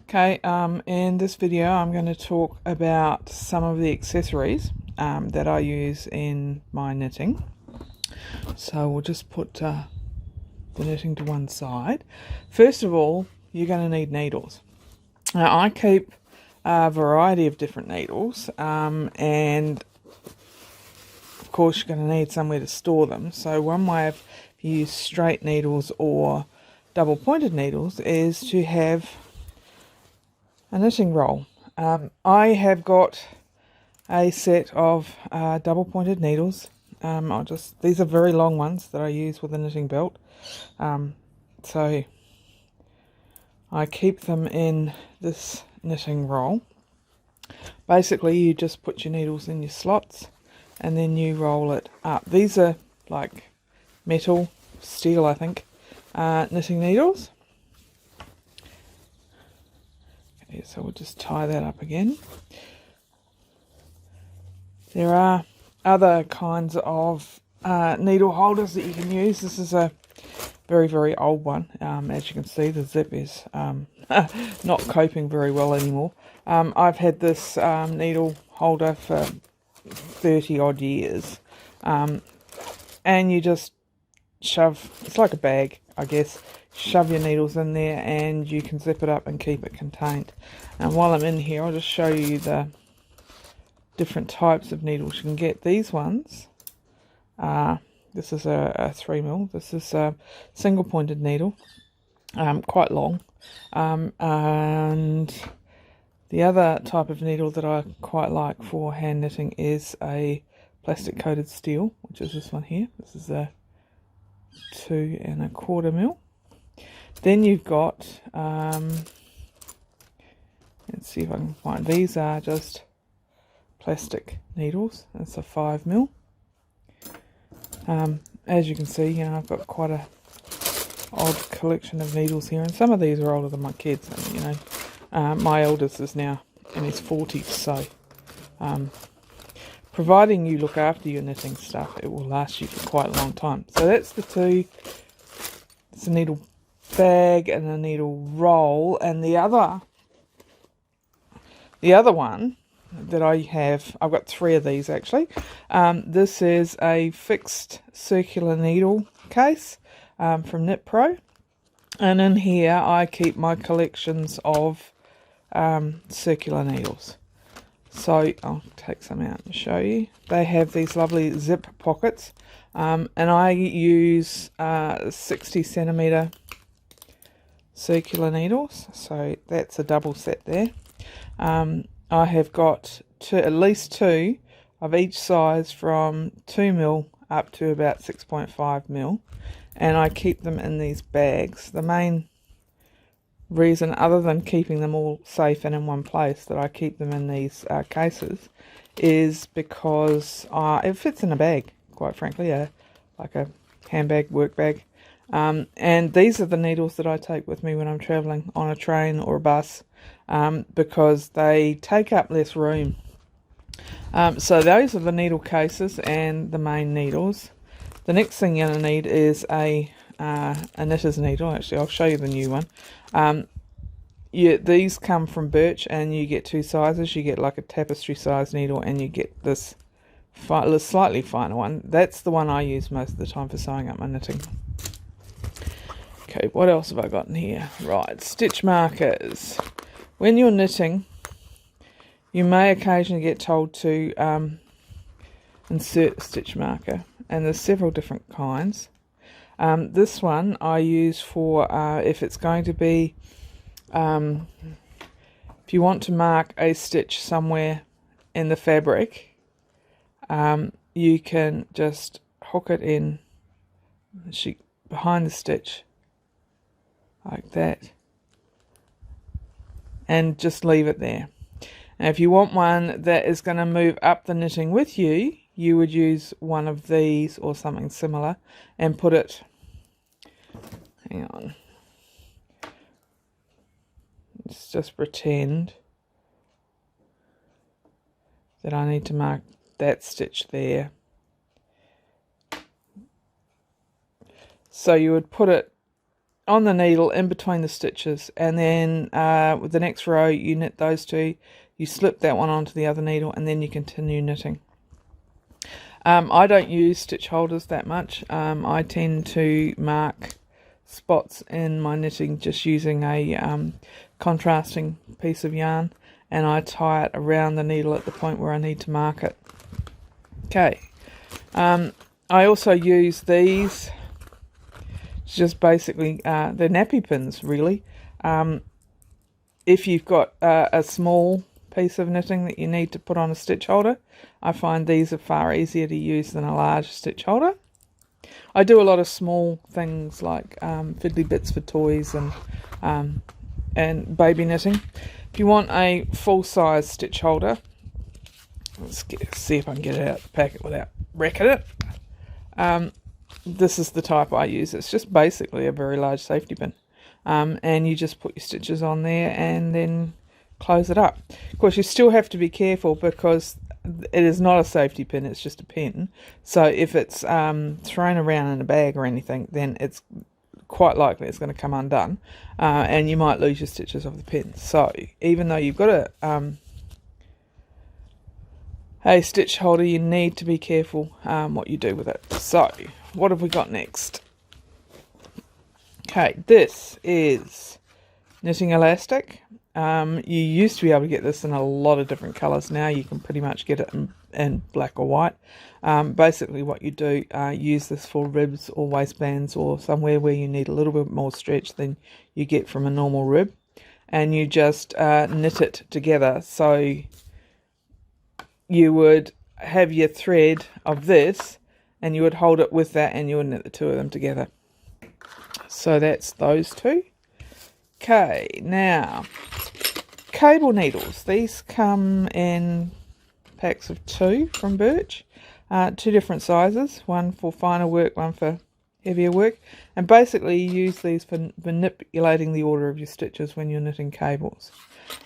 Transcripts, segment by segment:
Okay, in this video I'm going to talk about some of the accessories that I use in my knitting. So we'll just put the knitting to one side. First of all, you're going to need needles. Now I keep a variety of different needles, and of course you're going to need somewhere to store them. So one way if you use straight needles or double pointed needles is to have a knitting roll. I have got a set of double pointed needles. These are very long ones that I use with a knitting belt. So I keep them in this knitting roll. Basically you just put your needles in your slots and then you roll it up. These are like metal, steel I think, knitting needles. Okay, so we'll just tie that up again. There are other kinds of needle holders that you can use. This is a very, very old one. As you can see, the zip is not coping very well anymore. I've had this needle holder for 30 odd years. And you just shove, it's like a bag, I guess. Shove your needles in there and you can zip it up and keep it contained. And while I'm in here, I'll just show you the different types of needles you can get. These ones, this is a 3mm. This is a single pointed needle, quite long. And the other type of needle that I quite like for hand knitting is a plastic coated steel, which is this one here. This is a 2 1/4mm. Then you've got, let's see if I can find, these are just plastic needles. That's a 5mm. As you can see, I've got quite a old collection of needles here, and some of these are older than my kids. And, my eldest is now in his 40s, so providing you look after your knitting stuff, it will last you for quite a long time. So that's the two. It's a needle bag and a needle roll, and the other one that I have, I've got 3 of these actually. This is a fixed circular needle case from Knit Pro, and in here I keep my collections of circular needles. So I'll take some out and show you. They have these lovely zip pockets, and I use 60cm circular needles, so that's a double set there. I have got at least 2 of each size from 2mm up to about 6.5mm, and I keep them in these bags. The main reason, other than keeping them all safe and in one place, that I keep them in these cases is because it fits in a bag, quite frankly, like a handbag, work bag. And these are the needles that I take with me when I'm travelling on a train or a bus, because they take up less room. So those are the needle cases and the main needles. The next thing you're going to need is a knitter's needle. Actually, I'll show you the new one. These come from Birch, and you get 2 sizes. You get like a tapestry size needle, and you get this slightly finer one. That's the one I use most of the time for sewing up my knitting. Okay, what else have I got in here? Right, stitch markers. When you're knitting, you may occasionally get told to insert a stitch marker, and there's several different kinds. This one I use for if it's going to be, if you want to mark a stitch somewhere in the fabric, you can just hook it in behind the stitch like that and just leave it there. Now if you want one that is going to move up the knitting with you, you would use one of these or something similar and put it, hang on, let's just pretend that I need to mark that stitch there. So you would put it on the needle in between the stitches, and then with the next row you knit those two, you slip that one onto the other needle, and then you continue knitting. I don't use stitch holders that much. I tend to mark spots in my knitting just using a contrasting piece of yarn, and I tie it around the needle at the point where I need to mark it. Okay, I also use these. It's just basically they're nappy pins, really. If you've got a small piece of knitting that you need to put on a stitch holder, I find these are far easier to use than a large stitch holder. I do a lot of small things like fiddly bits for toys and baby knitting. If you want a full-size stitch holder, let's see if I can get it out of the packet without wrecking it. This is the type I use. It's just basically a very large safety pin, and you just put your stitches on there and then close it up. Of course, you still have to be careful because it is not a safety pin, it's just a pin. So if it's thrown around in a bag or anything, then it's quite likely it's going to come undone, and you might lose your stitches off the pin. So even though you've got a stitch holder, you need to be careful what you do with it. So what have we got next? Okay, this is knitting elastic. You used to be able to get this in a lot of different colours. Now you can pretty much get it in black or white. Basically what you do, use this for ribs or waistbands or somewhere where you need a little bit more stretch than you get from a normal rib, and you just knit it together. So you would have your thread of this and you would hold it with that, and you would knit the two of them together. So that's those two. Okay, now cable needles. These come in packs of 2 from Birch, 2 different sizes, one for finer work, one for heavier work, and basically you use these for manipulating the order of your stitches when you're knitting cables.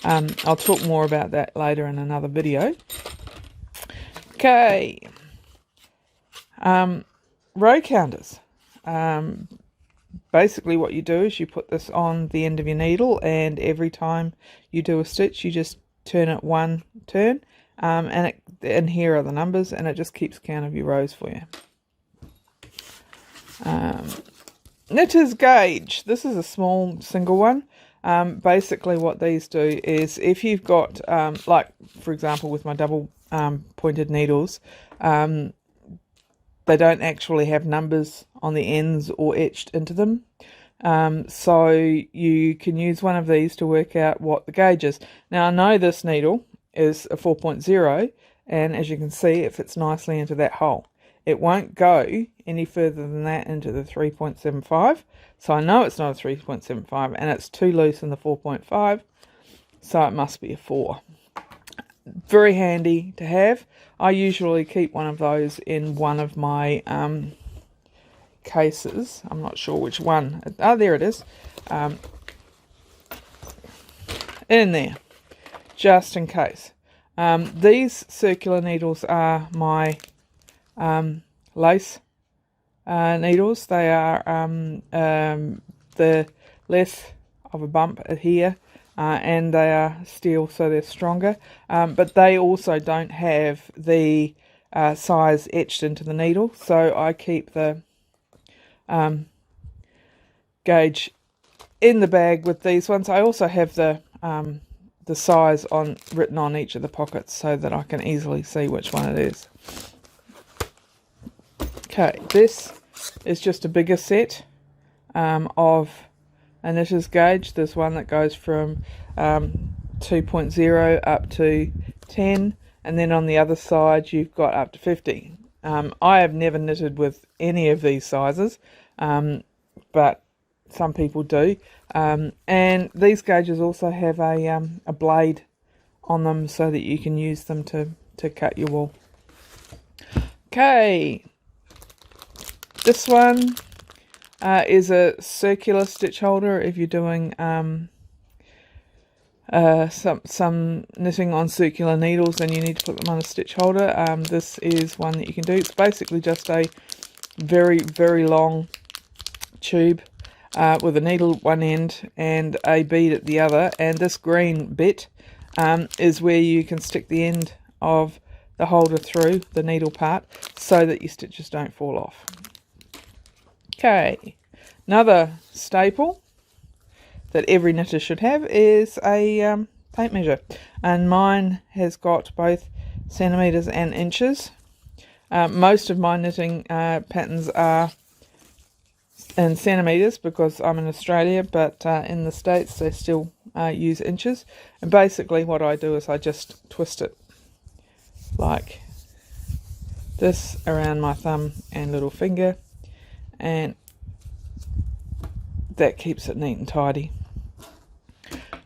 I'll talk more about that later in another video. Okay, row counters. Basically what you do is you put this on the end of your needle, and every time you do a stitch you just turn it one turn, and here are the numbers, and it just keeps count of your rows for you. Knitter's gauge. This is a small single one. Basically what these do is, if you've got like for example with my double pointed needles, they don't actually have numbers on the ends or etched into them. So you can use one of these to work out what the gauge is. Now I know this needle is a 4.0, and as you can see it fits nicely into that hole. It won't go any further than that into the 3.75. So I know it's not a 3.75, and it's too loose in the 4.5, so it must be a 4. Very handy to have. I usually keep one of those in one of my cases. I'm not sure which one. Oh, there it is. In there, just in case. These circular needles are my lace needles. They are the less of a bump here, and they are steel, so they're stronger, but they also don't have the size etched into the needle, so I keep the gauge in the bag with these ones. I also have the size written on each of the pockets so that I can easily see which one it is. Okay, this is just a bigger set of a knitter's gauge. There's one that goes from 2.0 up to 10, and then on the other side you've got up to 50. I have never knitted with any of these sizes, but some people do. And these gauges also have a blade on them so that you can use them to cut your wool. Okay, this one is a circular stitch holder. If you're doing some knitting on circular needles and you need to put them on a stitch holder, this is one that you can do. It's basically just a very, very long tube. with a needle at one end and a bead at the other, and this green bit is where you can stick the end of the holder through the needle part so that your stitches don't fall off. Okay, another staple that every knitter should have is a tape measure, and mine has got both centimetres and inches. Most of my knitting patterns are in centimetres because I'm in Australia, but in the States they still use inches. And basically what I do is I just twist it like this around my thumb and little finger, and that keeps it neat and tidy.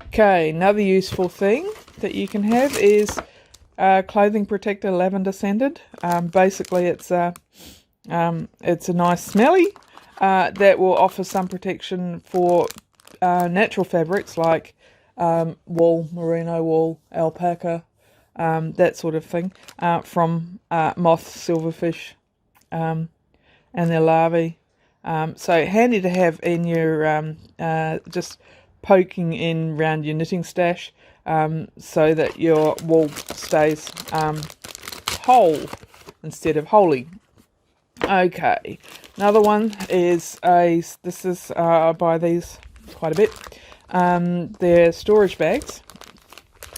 Okay, another useful thing that you can have is clothing protector, lavender scented. Basically it's a nice smelly that will offer some protection for natural fabrics like wool, merino wool, alpaca, that sort of thing, from moths, silverfish, and their larvae. So handy to have in your just poking in around your knitting stash, so that your wool stays whole instead of wholly. Okay, another one is I buy these quite a bit. They're storage bags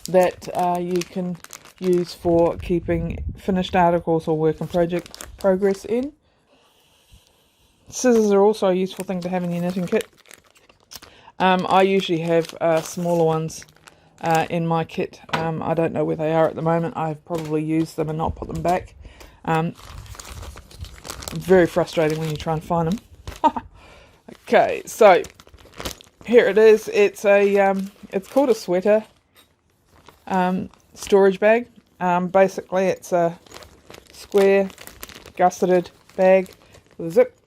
that you can use for keeping finished articles or work in progress in. Scissors are also a useful thing to have in your knitting kit. I usually have smaller ones in my kit. I don't know where they are at the moment. I've probably used them and not put them back. Very frustrating when you try and find them. Okay, so here it is. It's called a sweater storage bag. Basically it's a square gusseted bag with a zip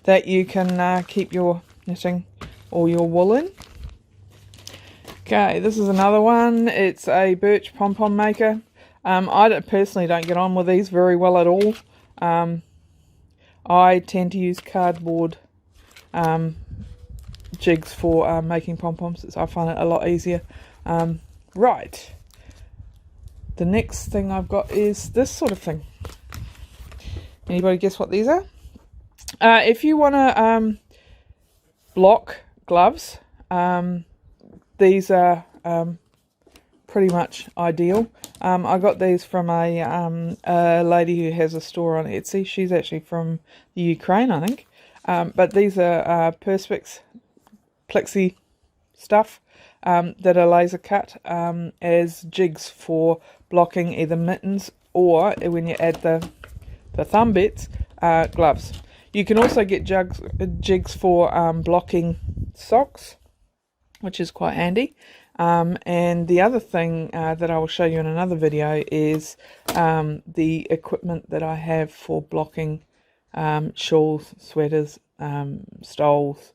that you can keep your knitting or your wool in. Okay, this is another one. It's a birch Pom Pom maker. I personally don't get on with these very well at all. I tend to use cardboard jigs for making pom-poms. I find it a lot easier. Right, the next thing I've got is this sort of thing. Anybody guess what these are? If you want to block gloves, these are pretty much ideal. I got these from a lady who has a store on Etsy. She's actually from the Ukraine, I think. But these are Perspex plexi stuff that are laser cut as jigs for blocking either mittens or, when you add the thumb bits, gloves. You can also get jigs for blocking socks, which is quite handy. And the other thing that I will show you in another video is the equipment that I have for blocking shawls, sweaters, stoles,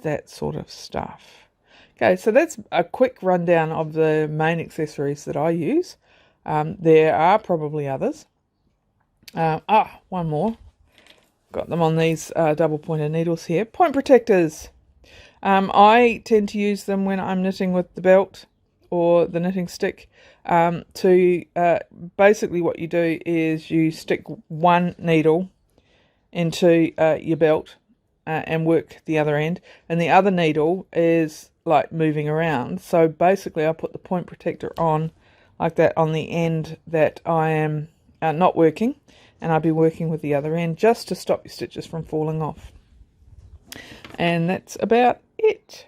that sort of stuff. Okay, so that's a quick rundown of the main accessories that I use. There are probably others. One more. Got them on these double pointed needles here. Point protectors. I tend to use them when I'm knitting with the belt or the knitting stick. Basically what you do is you stick one needle into your belt and work the other end, and the other needle is like moving around. So basically I put the point protector on like that on the end that I am not working, and I'll be working with the other end just to stop your stitches from falling off. And that's about it.